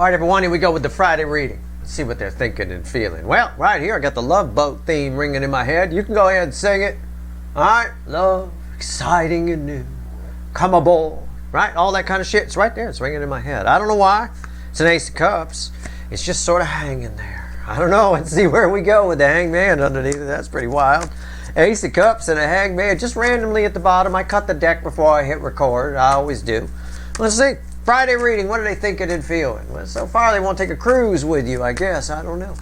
All right, everyone, here we go with the Friday reading. Let's see what they're thinking and feeling. Well, right here, I got the Love Boat theme ringing in my head. You can go ahead and sing it. All right, love, exciting and new. Come aboard, right? All that kind of shit. It's right there. It's ringing in my head. I don't know why. It's an Ace of Cups. It's just sort of hanging there. I don't know. Let's see where we go with the Hangman underneath it. That's pretty wild. Ace of Cups and a Hangman just randomly at the bottom. I cut the deck before I hit record. I always do. Let's see. Friday reading, what are they thinking and feeling? Well, so far they won't take a cruise with you, I guess. I don't know.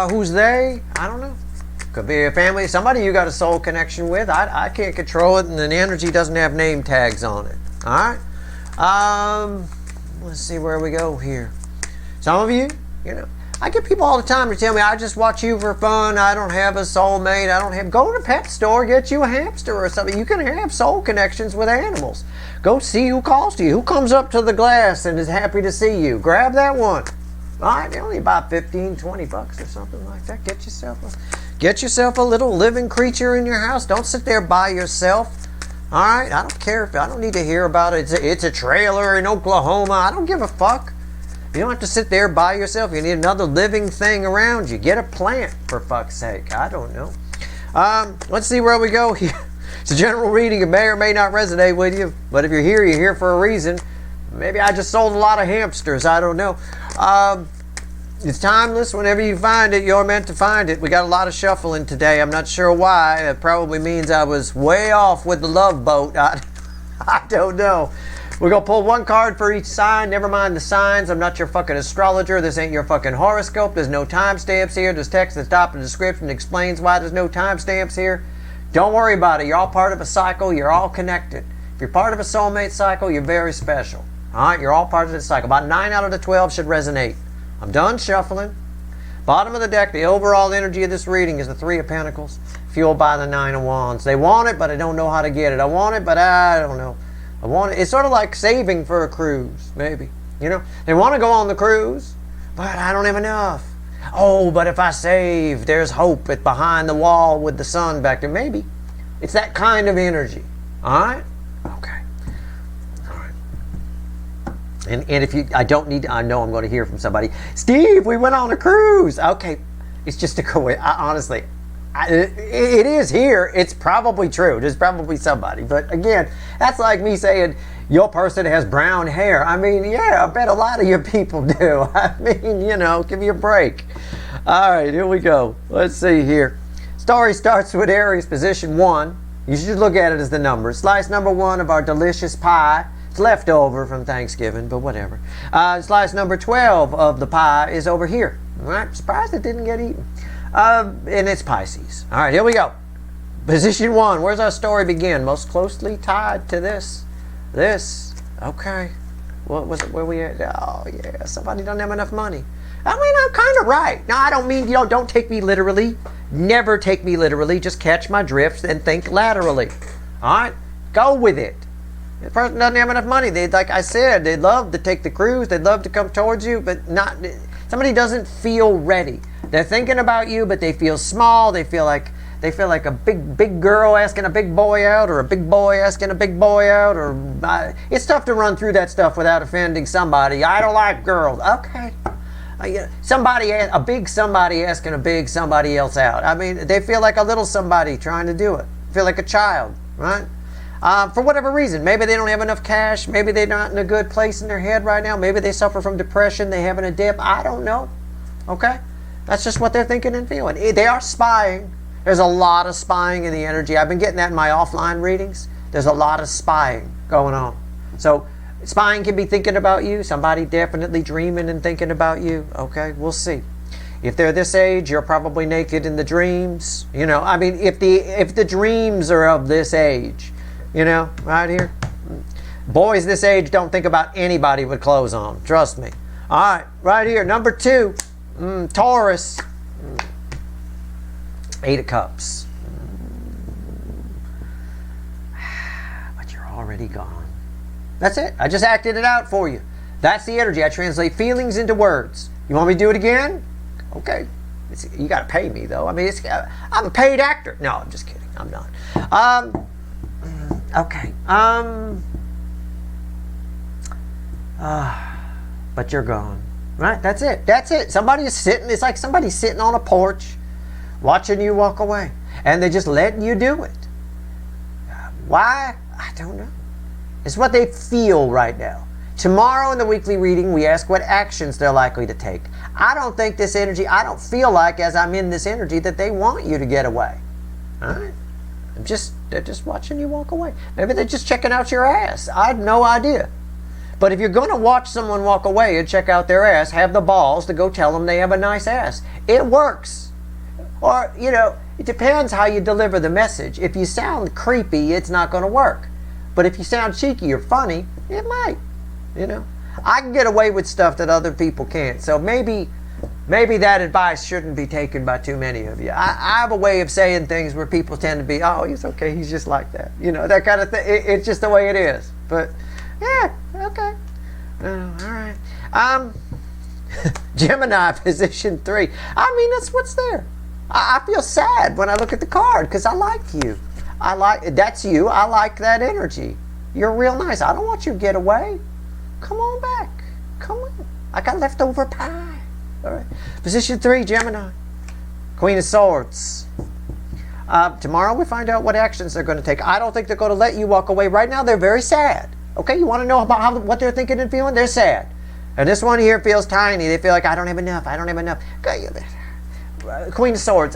Who's they? I don't know. Could be a family, somebody you got a soul connection with. I can't control it, and the energy doesn't have name tags on it. All right? Let's see where we go here. Some of you, I get people all the time to tell me, I just watch you for fun. I don't have a soulmate. I don't have... Go to a pet store, get you a hamster or something. You can have soul connections with animals. Go see who calls to you. Who comes up to the glass and is happy to see you. Grab that one. All right, only about 15, 20 bucks or something like that. Get yourself a little living creature in your house. Don't sit there by yourself. All right, I don't care if... I don't need to hear about it. It's a trailer in Oklahoma. I don't give a fuck. You don't have to sit there by yourself. You need another living thing around you. Get a plant, for fuck's sake. I don't know. Let's see where we go here. It's a general reading. It may or may not resonate with you. But if you're here for a reason. Maybe I just sold a lot of hamsters. I don't know. It's timeless. Whenever you find it, you're meant to find it. We got a lot of shuffling today. I'm not sure why. It probably means I was way off with the Love Boat. I don't know. We're going to pull one card for each sign. Never mind the signs. I'm not your fucking astrologer. This ain't your fucking horoscope. There's no timestamps here. There's text at the top of the description that explains why there's no timestamps here. Don't worry about it. You're all part of a cycle. You're all connected. If you're part of a soulmate cycle, you're very special. All right? You're all part of the cycle. About 9 out of the 12 should resonate. I'm done shuffling. Bottom of the deck, the overall energy of this reading is the 3 of Pentacles, fueled by the 9 of Wands. They want it, but I don't know how to get it. I want it, but I don't know. I want it. It's sort of like saving for a cruise, maybe. They want to go on the cruise, but I don't have enough. Oh, but if I save, there's hope behind the wall with the sun back there. Maybe. It's that kind of energy. All right? Okay. All right. And if you, I know I'm going to hear from somebody. Steve, we went on a cruise. Okay. It's just a coincidence. Honestly, it is here. It's probably true. There's probably somebody. But again, that's like me saying your person has brown hair. I mean, yeah, I bet a lot of your people do. I mean, give me a break. All right, here we go. Let's see here. Story starts with Aries, position 1. You should look at it as the number. Slice number 1 of our delicious pie. It's left over from Thanksgiving, but whatever. Slice number 12 of the pie is over here. All right, I'm surprised it didn't get eaten. And it's Pisces. All right, here we go. Position 1. Where's our story begin? Most closely tied to this. Okay. What was it? Where we at? Oh, yeah. Somebody doesn't have enough money. I mean, I'm kind of right. No, I don't mean, don't take me literally. Never take me literally. Just catch my drift and think laterally. All right? Go with it. The person doesn't have enough money. Like I said, they'd love to take the cruise. They'd love to come towards you, but not... Somebody doesn't feel ready. They're thinking about you, but they feel small. They feel like a big girl asking a big boy out, or a big boy asking a big boy out. Or it's tough to run through that stuff without offending somebody. I don't like girls. Okay, a big somebody asking a big somebody else out. I mean, they feel like a little somebody trying to do it. Feel like a child, right? For whatever reason. Maybe they don't have enough cash. Maybe they're not in a good place in their head right now. Maybe they suffer from depression. They're having a dip. I don't know. Okay? That's just what they're thinking and feeling. They are spying. There's a lot of spying in the energy. I've been getting that in my offline readings. There's a lot of spying going on. So spying can be thinking about you. Somebody definitely dreaming and thinking about you. Okay? We'll see. If they're this age, you're probably naked in the dreams. I mean, if the dreams are of this age, right here. Boys this age don't think about anybody with clothes on. Trust me. All right, right here, number 2, Taurus. 8 of Cups. But you're already gone. That's it. I just acted it out for you. That's the energy. I translate feelings into words. You want me to do it again? Okay. You got to pay me, though. I mean, I'm a paid actor. No, I'm just kidding. I'm not. Okay. but you're gone. Right? That's it. That's it. Somebody is sitting, it's like somebody sitting on a porch watching you walk away. And they're just letting you do it. Why? I don't know. It's what they feel right now. Tomorrow in the weekly reading, we ask what actions they're likely to take. I don't think this energy, I don't feel like as I'm in this energy that they want you to get away. All right? They're just watching you walk away. Maybe they're just checking out your ass. I had no idea. But if you're going to watch someone walk away and check out their ass, have the balls to go tell them they have a nice ass. It works. Or, you know, it depends how you deliver the message. If you sound creepy, it's not going to work. But if you sound cheeky or funny, it might. You know, I can get away with stuff that other people can't. So maybe that advice shouldn't be taken by too many of you. I have a way of saying things where people tend to be, oh, he's okay, he's just like that. You know, that kind of thing. It's just the way it is. But, yeah, okay. All right. Gemini, position 3. I mean, that's what's there. I feel sad when I look at the card because I like you. That's you. I like that energy. You're real nice. I don't want you to get away. Come on back. Come on. I got leftover pie. All right. Position 3, Gemini. Queen of Swords. Tomorrow we find out what actions they're going to take. I don't think they're going to let you walk away. Right now they're very sad. Okay, you want to know about what they're thinking and feeling? They're sad. And this one here feels tiny. They feel like, I don't have enough. I don't have enough. Queen of Swords.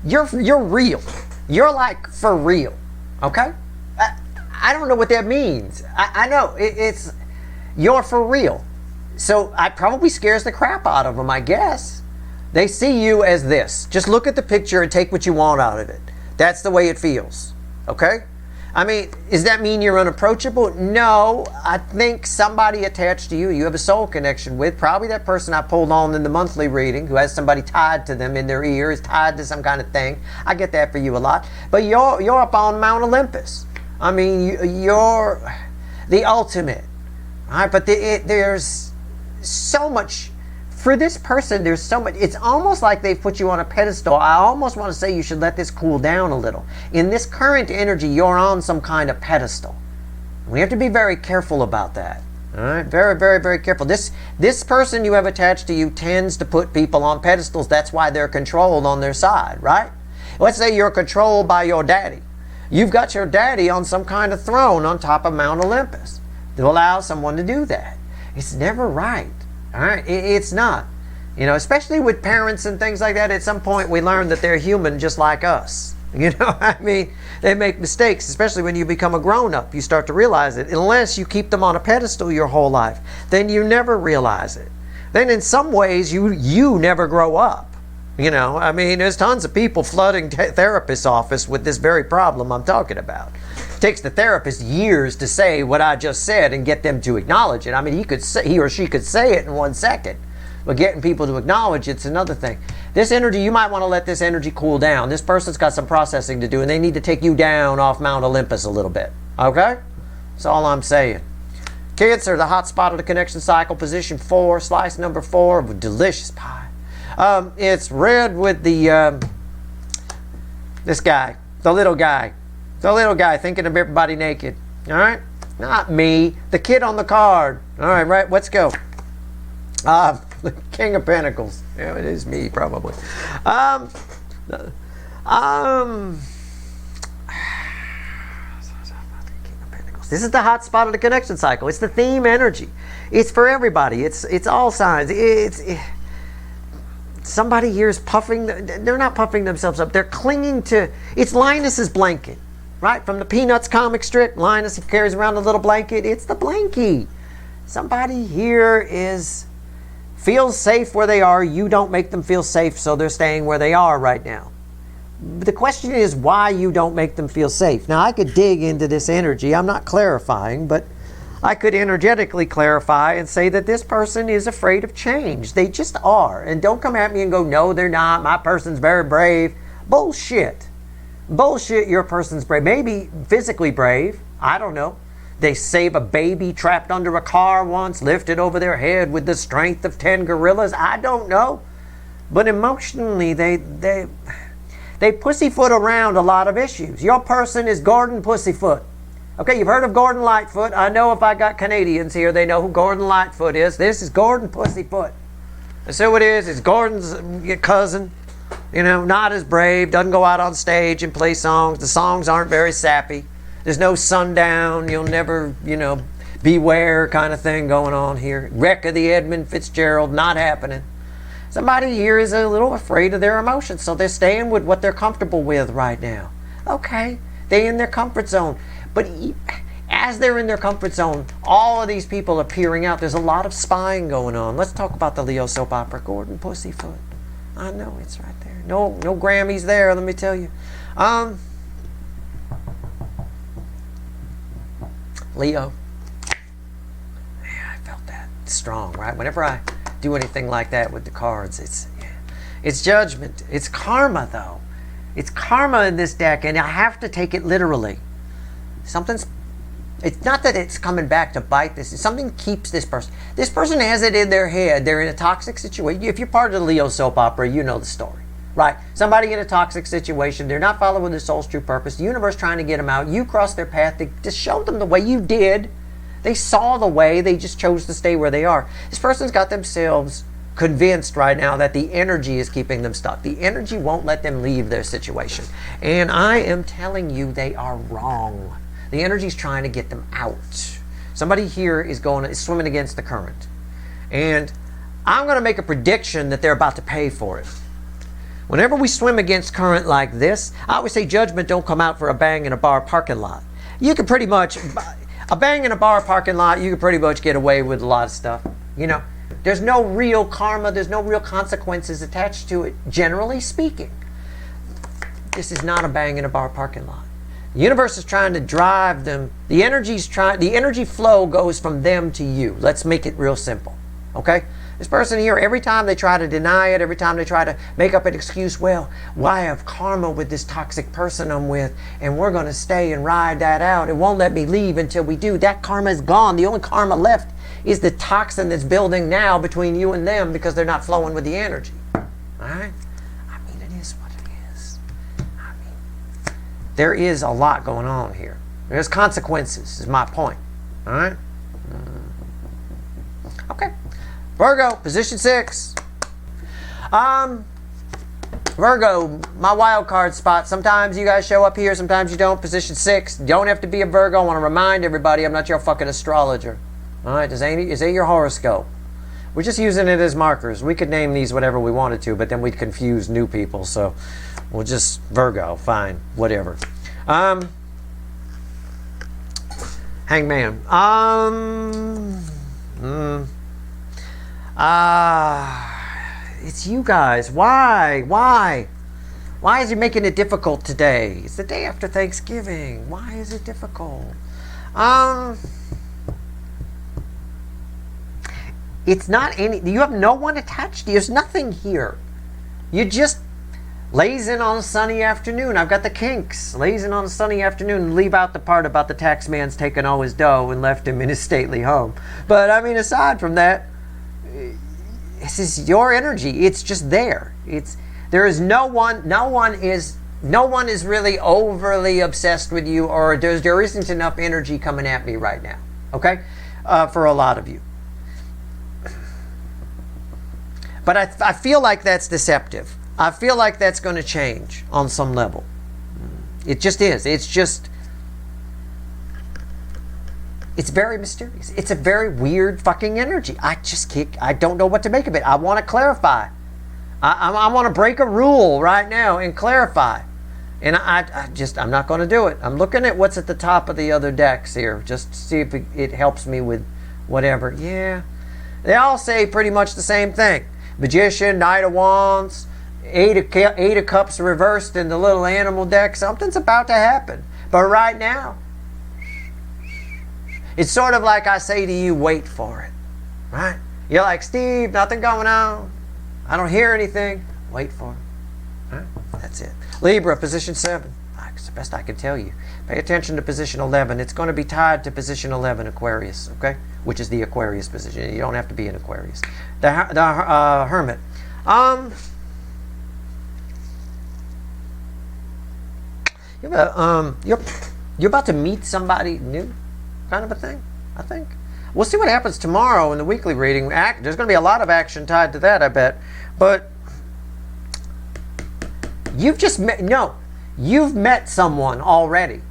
You're real. You're like for real. Okay? I don't know what that means. I know it's you're for real. So it probably scares the crap out of them, I guess. They see you as this. Just look at the picture and take what you want out of it. That's the way it feels. Okay? I mean, does that mean you're unapproachable? No. I think somebody attached to you, you have a soul connection with, probably that person I pulled on in the monthly reading who has somebody tied to them in their ear, is tied to some kind of thing. I get that for you a lot. But you're up on Mount Olympus. I mean, you're the ultimate. All right? But there's so much. For this person, there's so much. It's almost like they've put you on a pedestal. I almost want to say you should let this cool down a little. In this current energy, you're on some kind of pedestal. We have to be very careful about that. All right? Very, very, very careful. This person you have attached to you tends to put people on pedestals. That's why they're controlled on their side, right? Let's say you're controlled by your daddy. You've got your daddy on some kind of throne on top of Mount Olympus to allow someone to do that. It's never right. All right, it's not. You know, especially with parents and things like that, at some point we learn that they're human just like us. You know, I mean, they make mistakes, especially when you become a grown-up. You start to realize it. Unless you keep them on a pedestal your whole life, then you never realize it. Then in some ways, you never grow up. You know, I mean, there's tons of people flooding therapist's office with this very problem I'm talking about. It takes the therapist years to say what I just said and get them to acknowledge it. I mean, he or she could say it in 1 second, but getting people to acknowledge it's another thing. This energy, you might want to let this energy cool down. This person's got some processing to do, and they need to take you down off Mount Olympus a little bit. Okay? That's all I'm saying. Cancer, the hot spot of the connection cycle, position 4, slice number 4, with delicious pie. It's red with the this guy, the little guy thinking of everybody naked. All right, not me, the kid on the card. All right, right. Let's go. The King of Pentacles. Yeah, it is me probably. This is the hot spot of the connection cycle. It's the theme energy. It's for everybody. It's all signs. Somebody here is puffing. They're not puffing themselves up. They're clinging to. It's Linus's blanket, right? From the Peanuts comic strip. Linus carries around a little blanket. It's the blankie. Somebody here feels safe where they are. You don't make them feel safe, so they're staying where they are right now. But the question is why you don't make them feel safe. Now, I could dig into this energy. I'm not clarifying, but I could energetically clarify and say that this person is afraid of change. They just are. And don't come at me and go, no, they're not. My person's very brave. Bullshit. Bullshit, your person's brave. Maybe physically brave. I don't know. They save a baby trapped under a car once, lifted over their head with the strength of 10 gorillas. I don't know. But emotionally, they They pussyfoot around a lot of issues. Your person is Gordon Pussyfoot. Okay, you've heard of Gordon Lightfoot. I know if I got Canadians here, they know who Gordon Lightfoot is. This is Gordon Pussyfoot. And so it is. It's Gordon's cousin. You know, not as brave, doesn't go out on stage and play songs. The songs aren't very sappy. There's no sundown, you'll never, you know, beware kind of thing going on here. Wreck of the Edmund Fitzgerald, not happening. Somebody here is a little afraid of their emotions, so they're staying with what they're comfortable with right now. Okay, they're in their comfort zone. But as they're in their comfort zone, all of these people are peering out. There's a lot of spying going on. Let's talk about the Leo soap opera, Gordon Pussyfoot. I know, it's right there. No Grammys there, let me tell you. Leo. Yeah, I felt that strong, right? Whenever I do anything like that with the cards, it's judgment. It's karma, though. It's karma in this deck, and I have to take it literally. It's not that it's coming back to bite this. Something keeps this person. This person has it in their head. They're in a toxic situation. If you're part of the Leo soap opera, you know the story, right? Somebody in a toxic situation. They're not following their soul's true purpose. The universe trying to get them out. You cross their path. They just showed them the way you did. They saw the way. They just chose to stay where they are. This person's got themselves convinced right now that the energy is keeping them stuck. The energy won't let them leave their situation. And I am telling you, they are wrong. The energy is trying to get them out. Somebody here is swimming against the current. And I'm going to make a prediction that they're about to pay for it. Whenever we swim against current like this, I always say judgment don't come out for a bang in a bar parking lot. You can pretty much, a bang in a bar parking lot, you can pretty much get away with a lot of stuff. You know, there's no real karma, there's no real consequences attached to it, generally speaking. This is not a bang in a bar parking lot. The universe is trying to drive them. The energy flow goes from them to you. Let's make it real simple. Okay? This person here, every time they try to deny it, every time they try to make up an excuse, well, why have karma with this toxic person I'm with, and we're going to stay and ride that out. It won't let me leave until we do. That karma is gone. The only karma left is the toxin that's building now between you and them because they're not flowing with the energy. All right? There is a lot going on here. There's consequences, is my point. All right? Okay. Virgo, position 6. Virgo, my wild card spot. Sometimes you guys show up here, sometimes you don't. Position 6. You don't have to be a Virgo. I want to remind everybody I'm not your fucking astrologer. All right? Is that your horoscope? We're just using it as markers. We could name these whatever we wanted to, but then we'd confuse new people, so we'll just Virgo, fine, whatever. Hangman. It's you guys. Why is he making it difficult today? It's the day after Thanksgiving. Why is it difficult? It's not you have no one attached to you. There's nothing here. You just lazing on a sunny afternoon. I've got the kinks. Lazing on a sunny afternoon. Leave out the part about the tax man's taking all his dough and left him in his stately home. But I mean, aside from that, this is your energy. It's just there. There is no one is really overly obsessed with you, or there isn't enough energy coming at me right now. Okay? For a lot of you. But I feel like that's deceptive. I feel like that's going to change on some level. It just is. It's very mysterious. It's a very weird fucking energy. I don't know what to make of it. I want to clarify. I want to break a rule right now and clarify. And I'm not going to do it. I'm looking at what's at the top of the other decks here, just to see if it helps me with whatever. Yeah. They all say pretty much the same thing. Magician, Knight of Wands, Eight of Cups reversed in the little animal deck. Something's about to happen. But right now, it's sort of like I say to you, wait for it. Right? You're like, Steve, nothing going on. I don't hear anything. Wait for it. Right? That's it. Libra, position 7. It's the best I can tell you. Pay attention to position 11. It's going to be tied to position 11, Aquarius, okay? Which is the Aquarius position. You don't have to be an Aquarius. The Hermit. You're about to meet somebody new, kind of a thing, I think. We'll see what happens tomorrow in the weekly reading. There's going to be a lot of action tied to that, I bet. But you've met someone already.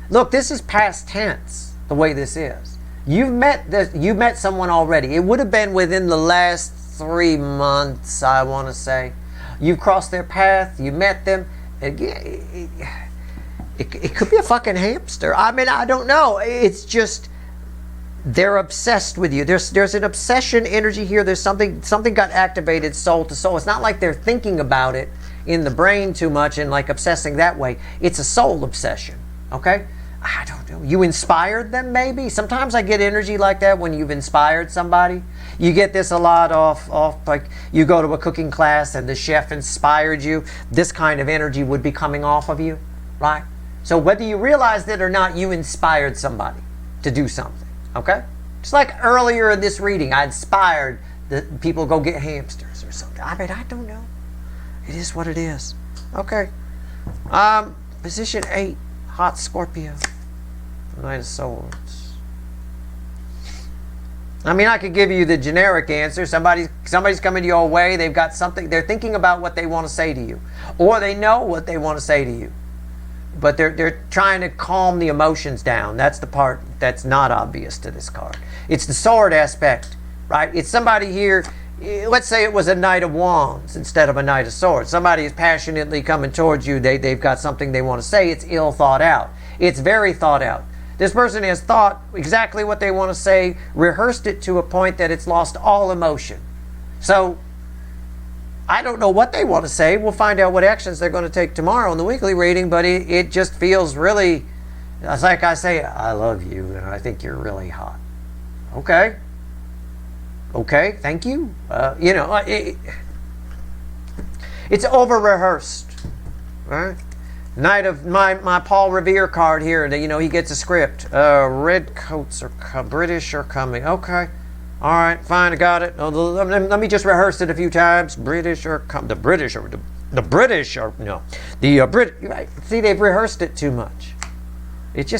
Look, this is past tense, the way this is. You've met someone already. It would have been within the last 3 months, I want to say. You've crossed their path, you met them. It could be a fucking hamster. I mean, I don't know. It's just, they're obsessed with you. There's an obsession energy here. There's something got activated soul to soul. It's not like they're thinking about it in the brain too much and like obsessing that way. It's a soul obsession, okay? I don't know. You inspired them maybe? Sometimes I get energy like that when you've inspired somebody. You get this a lot off like you go to a cooking class and the chef inspired you. This kind of energy would be coming off of you, right? So whether you realized it or not, you inspired somebody to do something, okay? Just like earlier in this reading, I inspired the people to go get hamsters or something. I mean, I don't know. It is what it is. Okay. Position 8, hot Scorpio. Knight of Swords. I mean, I could give you the generic answer. Somebody's coming your way. They've got something. They're thinking about what they want to say to you. Or they know what they want to say to you. But they're trying to calm the emotions down. That's the part that's not obvious to this card. It's the sword aspect, right? It's somebody here, let's say it was a Knight of Wands instead of a Knight of Swords. Somebody is passionately coming towards you. They've got something they want to say. It's ill thought out. It's very thought out. This person has thought exactly what they want to say, rehearsed it to a point that it's lost all emotion. So, I don't know what they want to say. We'll find out what actions they're going to take tomorrow in the weekly reading, but it just feels really, it's like I say, I love you and I think you're really hot. Okay. Okay, thank you. It's over-rehearsed, right? Knight of my Paul Revere card here. He gets a script. Red coats are British are coming. Okay, all right, fine, I got it. Let me just rehearse it a few times. British are coming. The British are right. See, they've rehearsed it too much. It's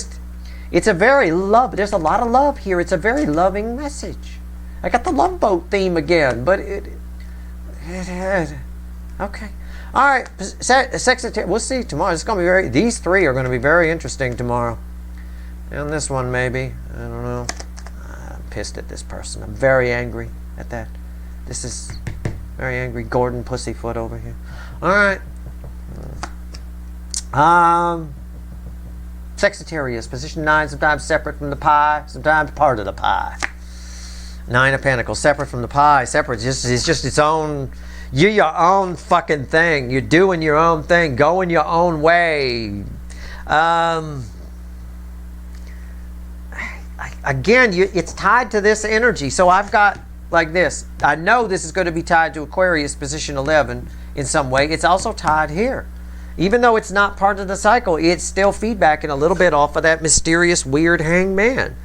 a very love. There's a lot of love here. It's a very loving message. I got the love boat theme again, but okay. All right, Sagittarius. We'll see tomorrow. It's going to be these three are going to be very interesting tomorrow. And this one maybe. I don't know. I'm pissed at this person. I'm very angry at that. This is very angry Gordon Pussyfoot over here. All right. Sagittarius, position 9, sometimes separate from the pie, sometimes part of the pie. 9 of Pentacles, separate from the pie, separate. It's just its own. You're your own fucking thing. You're doing your own thing, going your own way. Again, it's tied to this energy. So I've got like this. I know this is going to be tied to Aquarius, position 11, in some way. It's also tied here. Even though it's not part of the cycle, it's still feedbacking a little bit off of that mysterious, weird hangman.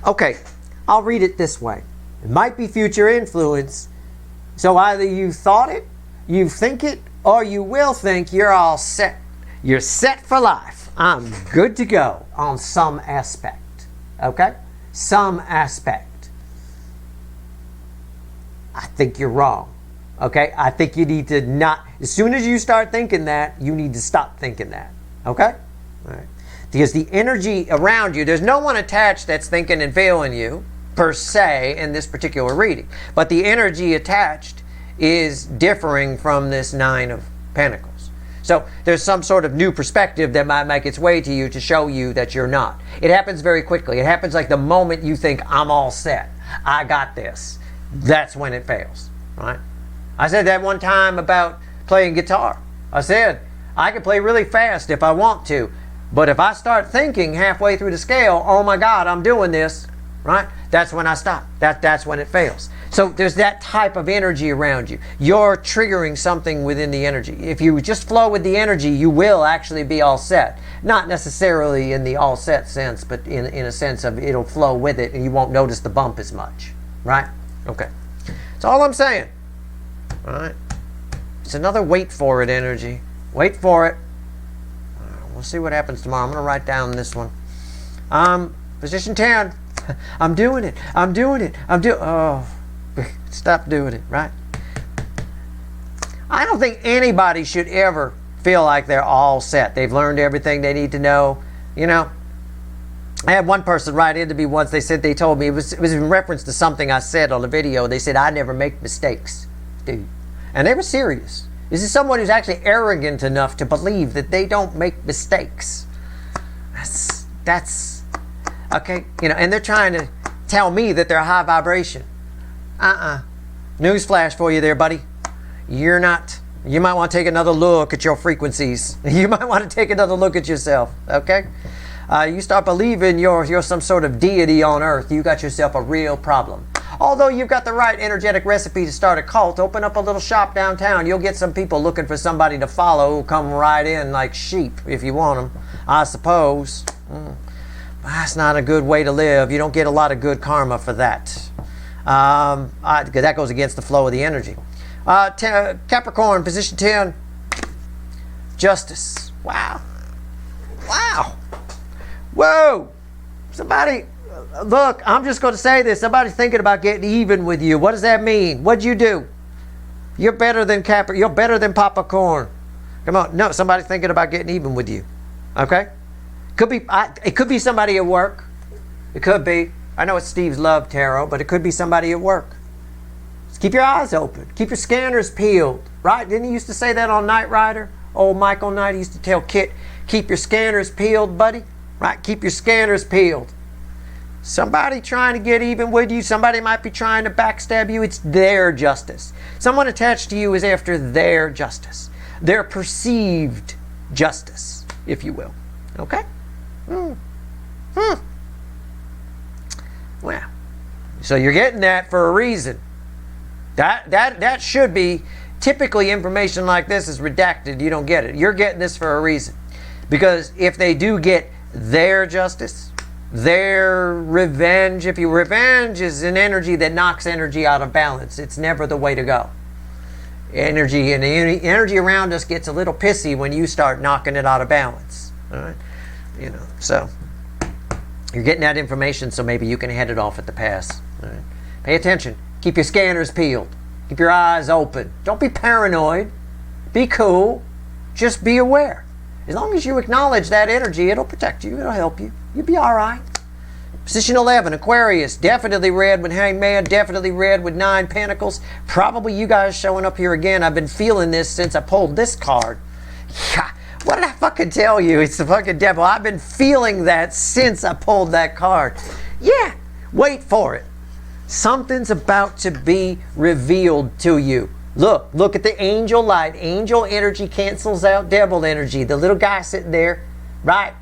Okay. I'll read it this way. It might be future influence. So either you thought it, you think it, or you will think you're all set. You're set for life. I'm good to go on some aspect. Okay? Some aspect. I think you're wrong. Okay? I think you need to not, as soon as you start thinking that, you need to stop thinking that. Okay? All right. Because the energy around you, there's no one attached that's thinking and feeling you, per se, in this particular reading. But the energy attached is differing from this 9 of Pentacles. So there's some sort of new perspective that might make its way to you to show you that you're not. It happens very quickly. It happens like the moment you think, I'm all set. I got this. That's when it fails, right? I said that one time about playing guitar. I said, I can play really fast if I want to. But if I start thinking halfway through the scale, oh my God, I'm doing this, right? That's when I stop. That's when it fails. So there's that type of energy around you. You're triggering something within the energy. If you just flow with the energy, you will actually be all set. Not necessarily in the all set sense, but in a sense of it'll flow with it and you won't notice the bump as much, right? Okay. That's all I'm saying. All right. It's another wait for it energy. Wait for it. We'll see what happens tomorrow. I'm going to write down this one. Position 10. I'm doing it. I'm doing it. Oh, stop doing it, right? I don't think anybody should ever feel like they're all set. They've learned everything they need to know. You know, I had one person write into me once. They told me, it was in reference to something I said on the video. They said, I never make mistakes, dude. And they were serious. This is someone who's actually arrogant enough to believe that they don't make mistakes. That's okay. You know, and they're trying to tell me that they're high vibration. Newsflash for you there, buddy. You're not. You might want to take another look at your frequencies. You might want to take another look at yourself. Okay. You start believing you're some sort of deity on earth, you got yourself a real problem. Although you've got the right energetic recipe to start a cult, open up a little shop downtown. You'll get some people looking for somebody to follow who'll come right in like sheep if you want them, I suppose. That's not a good way to live. You don't get a lot of good karma for that. That goes against the flow of the energy. Capricorn, position 10. Justice. Wow. Wow. Whoa. Somebody, look, I'm just going to say this. Somebody's thinking about getting even with you. What does that mean? What'd you do? You're better than You're better than Papa Corn. Come on. No, somebody's thinking about getting even with you. Okay? It could be somebody at work. It could be. I know it's Steve's Love Tarot, but it could be somebody at work. Just keep your eyes open. Keep your scanners peeled. Right? Didn't he used to say that on Knight Rider? Old Michael Knight used to tell Kit, keep your scanners peeled, buddy. Right? Keep your scanners peeled. Somebody trying to get even with you. Somebody might be trying to backstab you. It's their justice. Someone attached to you is after their justice. Their perceived justice, if you will. Okay? Well, so you're getting that for a reason. That should be, typically information like this is redacted. You don't get it. You're getting this for a reason. Because if they do get their justice, their revenge, revenge is an energy that knocks energy out of balance. It's never the way to go. Energy and the energy around us gets a little pissy when you start knocking it out of balance. All right? You know, so you're getting that information, so maybe you can head it off at the pass. All right? Pay attention. Keep your scanners peeled. Keep your eyes open. Don't be paranoid. Be cool. Just be aware. As long as you acknowledge that energy, it'll protect you. It'll help you. You'll be all right. Position 11, Aquarius. Definitely red with Hangman. Definitely red with 9 Pentacles. Probably you guys showing up here again. I've been feeling this since I pulled this card. Yeah. What did I fucking tell you? It's the fucking devil. I've been feeling that since I pulled that card. Yeah. Wait for it. Something's about to be revealed to you. Look at the angel light. Angel energy cancels out devil energy. The little guy sitting there, right,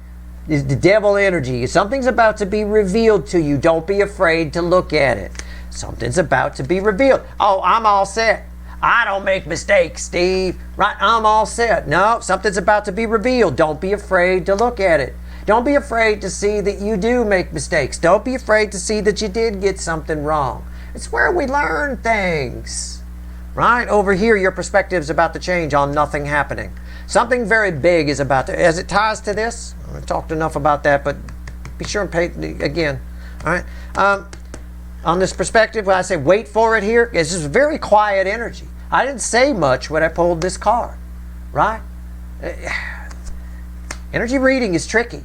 is the devil energy. Something's about to be revealed to you. Don't be afraid to look at it. Something's about to be revealed. Oh, I'm all set. I don't make mistakes, Steve. Right, I'm all set. No, something's about to be revealed. Don't be afraid to look at it. Don't be afraid to see that you do make mistakes. Don't be afraid to see that you did get something wrong. It's where we learn things. Right? Over here, your perspective's about to change on nothing happening. Something very big is about to, as it ties to this, I've talked enough about that, but be sure and pay again. All right? On this perspective, when I say wait for it here, it's just very quiet energy. I didn't say much when I pulled this card. Right? Energy reading is tricky.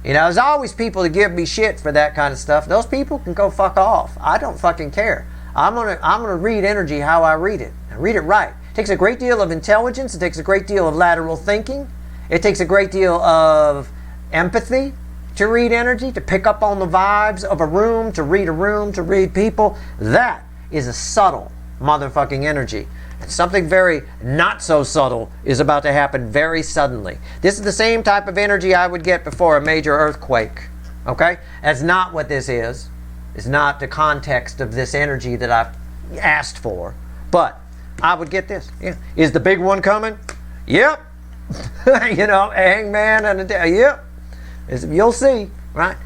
You know, there's always people that give me shit for that kind of stuff. Those people can go fuck off. I don't fucking care. I'm gonna read energy how I read it. And read it right. It takes a great deal of intelligence. It takes a great deal of lateral thinking. It takes a great deal of empathy to read energy, to pick up on the vibes of a room, to read people. That is a subtle motherfucking energy. And something very not so subtle is about to happen very suddenly. This is the same type of energy I would get before a major earthquake. Okay? That's not what this is. It's not the context of this energy that I've asked for. But I would get this. Yeah. Is the big one coming? Yep. You know, Hangman and yep. You'll see, right?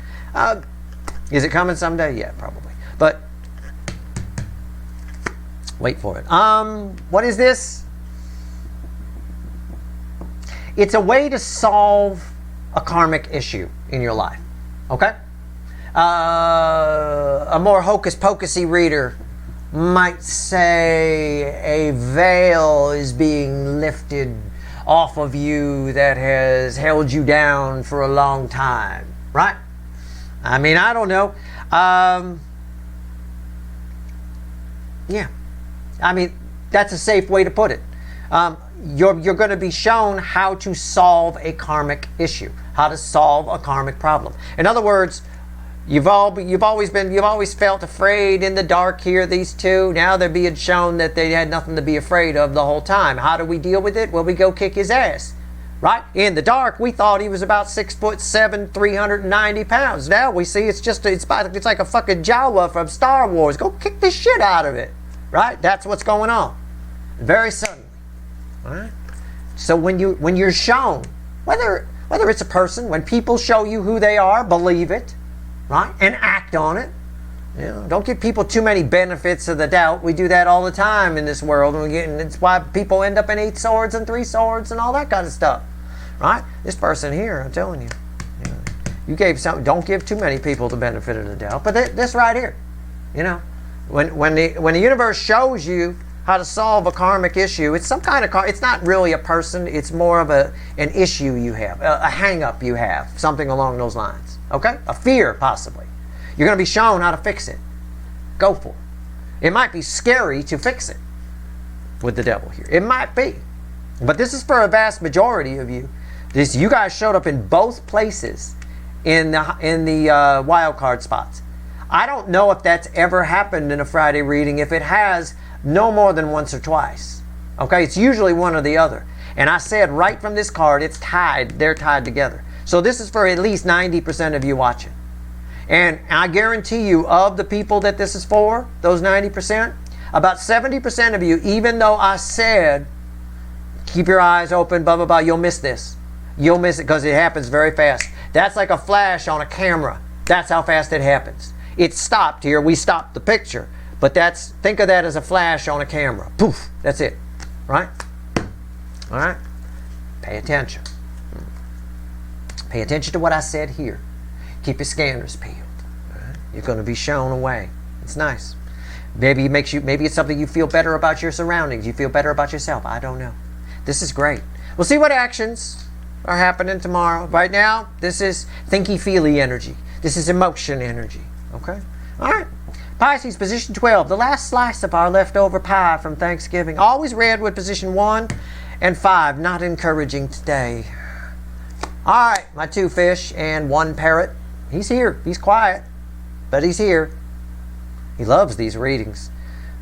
Is it coming someday? Yeah, probably. But wait for it. What is this? It's a way to solve a karmic issue in your life. Okay? A more hocus-pocusy reader might say a veil is being lifted off of you that has held you down for a long time. Right? I mean, I don't know. Yeah. I mean, that's a safe way to put it. You're going to be shown how to solve a karmic issue, how to solve a karmic problem. In other words, you've always felt afraid in the dark here, these two. Now they're being shown that they had nothing to be afraid of the whole time. How do we deal with it? Well, we go kick his ass. Right? In the dark, we thought he was about 6'7", 390 pounds. Now we see it's like a fucking Jawa from Star Wars. Go kick the shit out of it. Right? That's what's going on. Very suddenly. All right? So when you're shown, whether it's a person, when people show you who they are, believe it, right? And act on it. You know, don't give people too many benefits of the doubt. We do that all the time in this world, and it's why people end up in 8 swords and 3 swords and all that kind of stuff, right? This person here, I'm telling you, you gave something. Don't give too many people the benefit of the doubt. But this right here, you know, when the universe shows you how to solve a karmic issue, it's some kind of it's not really a person. It's more of an issue you have, a hang-up you have, something along those lines. Okay, a fear possibly. You're going to be shown how to fix it. Go for it. It might be scary to fix it with the devil here. It might be. But this is for a vast majority of you. You guys showed up in both places in the wild card spots. I don't know if that's ever happened in a Friday reading. If it has, no more than once or twice. Okay, it's usually one or the other. And I said right from this card, it's tied. They're tied together. So this is for at least 90% of you watching. And I guarantee you, of the people that this is for, those 90%, about 70% of you, even though I said, keep your eyes open, blah, blah, blah, you'll miss this. You'll miss it because it happens very fast. That's like a flash on a camera. That's how fast it happens. It stopped here. We stopped the picture. But think of that as a flash on a camera. Poof, that's it. Right? All right? Pay attention. Pay attention to what I said here. Keep your scanners peeled. Right? You're going to be shown a way. It's nice. Maybe it's something you feel better about your surroundings. You feel better about yourself. I don't know. This is great. We'll see what actions are happening tomorrow. Right now, this is thinky-feely energy. This is emotion energy. Okay? All right. Pisces, position 12. The last slice of our leftover pie from Thanksgiving. Always read with position 1 and 5. Not encouraging today. All right. My 2 fish and 1 parrot. He's here. He's quiet, but he's here. He loves these readings.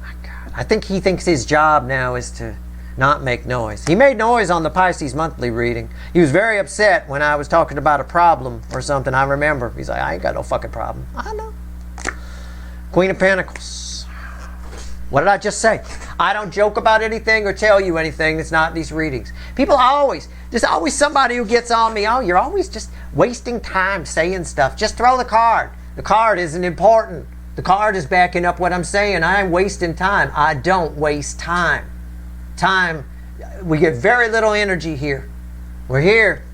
My God. I think he thinks his job now is to not make noise. He made noise on the Pisces monthly reading. He was very upset when I was talking about a problem or something. I remember. He's like, I ain't got no fucking problem. I know. Queen of Pentacles. What did I just say? I don't joke about anything or tell you anything that's not in these readings. People there's always somebody who gets on me. Oh, you're always just wasting time saying stuff. Just throw the card. The card isn't important. The card is backing up what I'm saying. I'm wasting time. I don't waste time. Time, we get very little energy here. We're here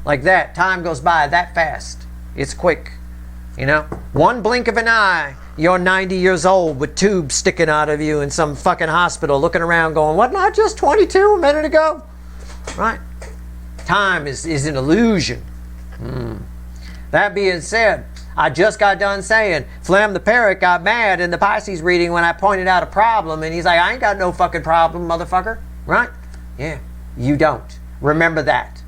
like that. Time goes by that fast. It's quick. You know, one blink of an eye, you're 90 years old with tubes sticking out of you in some fucking hospital looking around going, wasn't I just 22 a minute ago? Right? Time is an illusion. That being said, I just got done saying Flem the parrot got mad in the Pisces reading when I pointed out a problem, and he's like, I ain't got no fucking problem, motherfucker. Right? Yeah, you don't. Remember that.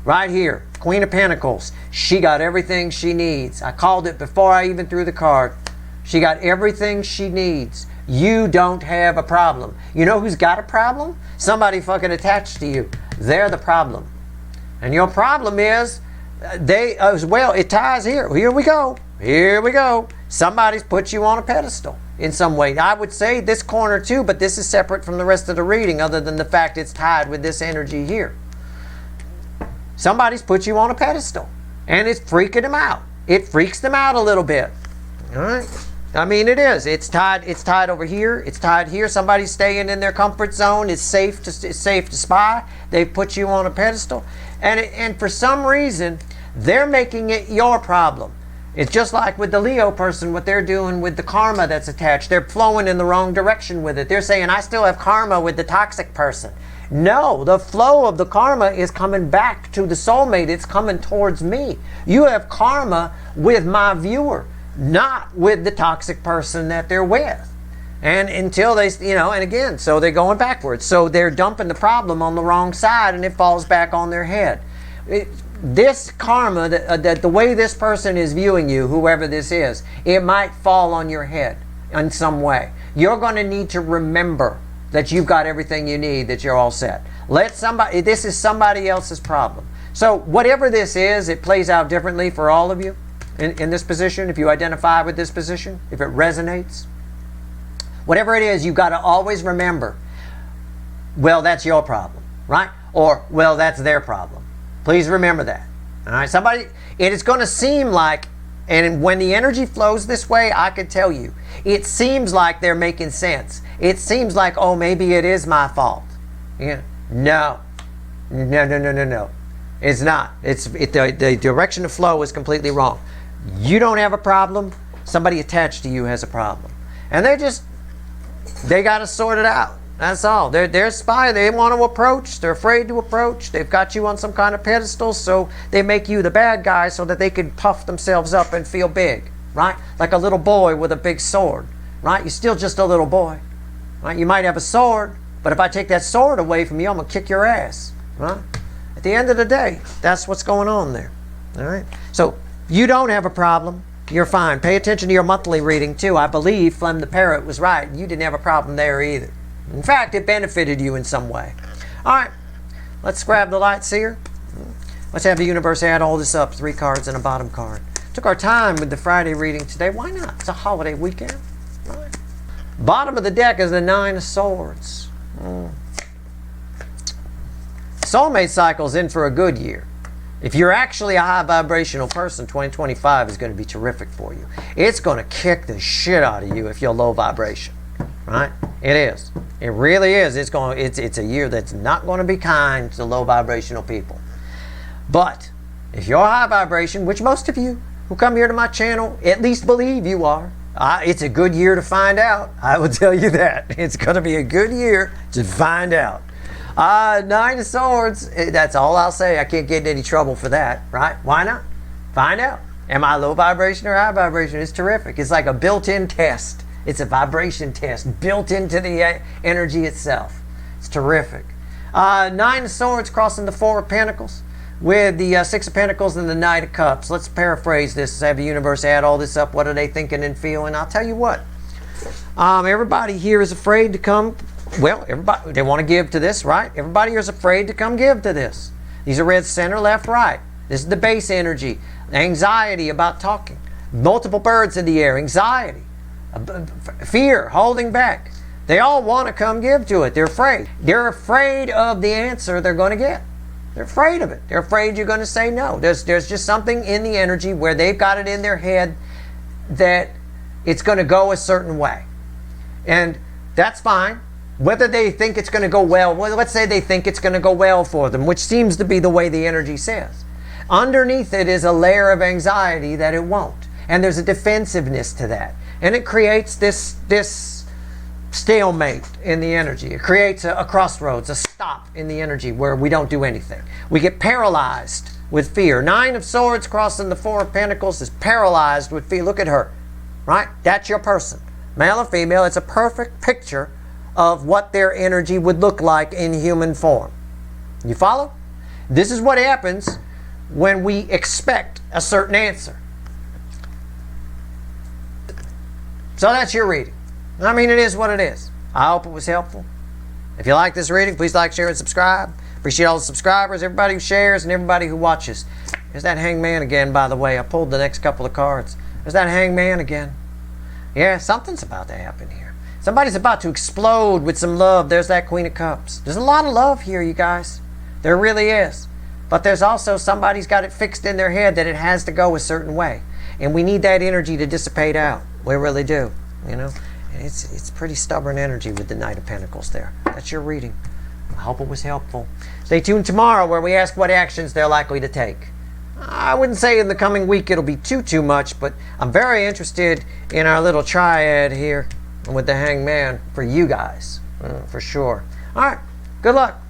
Right here, Queen of Pentacles. She got everything she needs. I called it before I even threw the card. She got everything she needs. You don't have a problem. You know who's got a problem? Somebody fucking attached to you. They're the problem. And your problem is, they as well, it ties here. Here we go. Here we go. Somebody's put you on a pedestal in some way. I would say this corner too, but this is separate from the rest of the reading other than the fact it's tied with this energy here. Somebody's put you on a pedestal and it's freaking them out. It freaks them out a little bit. All right? I mean, it is. It's tied over here. It's tied here. Somebody's staying in their comfort zone. It's safe to spy. They've put you on a pedestal. And for some reason, they're making it your problem. It's just like with the Leo person, what they're doing with the karma that's attached. They're flowing in the wrong direction with it. They're saying, I still have karma with the toxic person. No, the flow of the karma is coming back to the soulmate. It's coming towards me. You have karma with my viewer, not with the toxic person that they're with. And until they, and again, so they're going backwards. So they're dumping the problem on the wrong side and it falls back on their head. This karma, the way this person is viewing you, whoever this is, it might fall on your head in some way. You're going to need to remember that you've got everything you need, that you're all set. This is somebody else's problem. So whatever this is, it plays out differently for all of you in this position. If you identify with this position, if it resonates, whatever it is, you've got to always remember, well, that's your problem, right? Or, well, that's their problem. Please remember that. All right, it is going to seem like, and when the energy flows this way, I can tell you, it seems like they're making sense. It seems like, oh, maybe it is my fault. Yeah. No. It's not. The direction of flow is completely wrong. You don't have a problem. Somebody attached to you has a problem. And they got to sort it out. That's all. They're spy. They want to approach. They're afraid to approach. They've got you on some kind of pedestal, so they make you the bad guy so that they can puff themselves up and feel big, right? Like a little boy with a big sword, right? You're still just a little boy, right? You might have a sword, but if I take that sword away from you, I'm going to kick your ass, right? At the end of the day, that's what's going on there, all right? So you don't have a problem. You're fine. Pay attention to your monthly reading, too. I believe Flem the Parrot was right. You didn't have a problem there either. In fact, it benefited you in some way. All right, let's grab the light seer. Let's have the universe add all this up. 3 cards and a bottom card. Took our time with the Friday reading today. Why not? It's a holiday weekend. Right. Bottom of the deck is the 9 of Swords. Soulmate cycle's in for a good year. If you're actually a high vibrational person, 2025 is going to be terrific for you. It's going to kick the shit out of you if you're low vibration. Right? It is. It really is. It's a year that's not going to be kind to low vibrational people. But if you're high vibration, which most of you who come here to my channel at least believe you are, it's a good year to find out. I will tell you that. It's going to be a good year to find out. 9 of Swords, that's all I'll say. I can't get in any trouble for that, right? Why not? Find out. Am I low vibration or high vibration? It's terrific. It's like a built-in test. It's a vibration test built into the energy itself. It's terrific. 9 of Swords crossing the 4 of Pentacles with the 6 of Pentacles and the Knight of Cups. Let's paraphrase this. Have the universe add all this up. What are they thinking and feeling? I'll tell you what. Everybody here is afraid to come. Well, everybody, they want to give to this, right? Everybody here is afraid to come give to this. These are red, center, left, right. This is the base energy. Anxiety about talking. Multiple birds in the air. Anxiety. Fear, holding back. They all want to come give to it. They're afraid. They're afraid of the answer they're going to get. They're afraid of it. They're afraid you're going to say no. There's just something in the energy where they've got it in their head that it's going to go a certain way. And that's fine. Whether they think it's going to go well, let's say they think it's going to go well for them, which seems to be the way the energy says. Underneath it is a layer of anxiety that it won't. And there's a defensiveness to that. And it creates this stalemate in the energy. It creates a crossroads, a stop in the energy where we don't do anything. We get paralyzed with fear. 9 of Swords crossing the 4 of Pentacles is paralyzed with fear. Look at her, right? That's your person. Male or female, it's a perfect picture of what their energy would look like in human form. You follow? This is what happens when we expect a certain answer. So that's your reading. I mean, it is what it is. I hope it was helpful. If you like this reading, please like, share, and subscribe. Appreciate all the subscribers, everybody who shares, and everybody who watches. There's that Hangman again, by the way. I pulled the next couple of cards. There's that Hangman again. Yeah, something's about to happen here. Somebody's about to explode with some love. There's that Queen of Cups. There's a lot of love here, you guys. There really is. But there's also somebody's got it fixed in their head that it has to go a certain way. And we need that energy to dissipate out. We really do, you know. And it's pretty stubborn energy with the Knight of Pentacles there. That's your reading. I hope it was helpful. Stay tuned tomorrow where we ask what actions they're likely to take. I wouldn't say in the coming week it'll be too much, but I'm very interested in our little triad here with the Hangman for you guys, for sure. All right, good luck.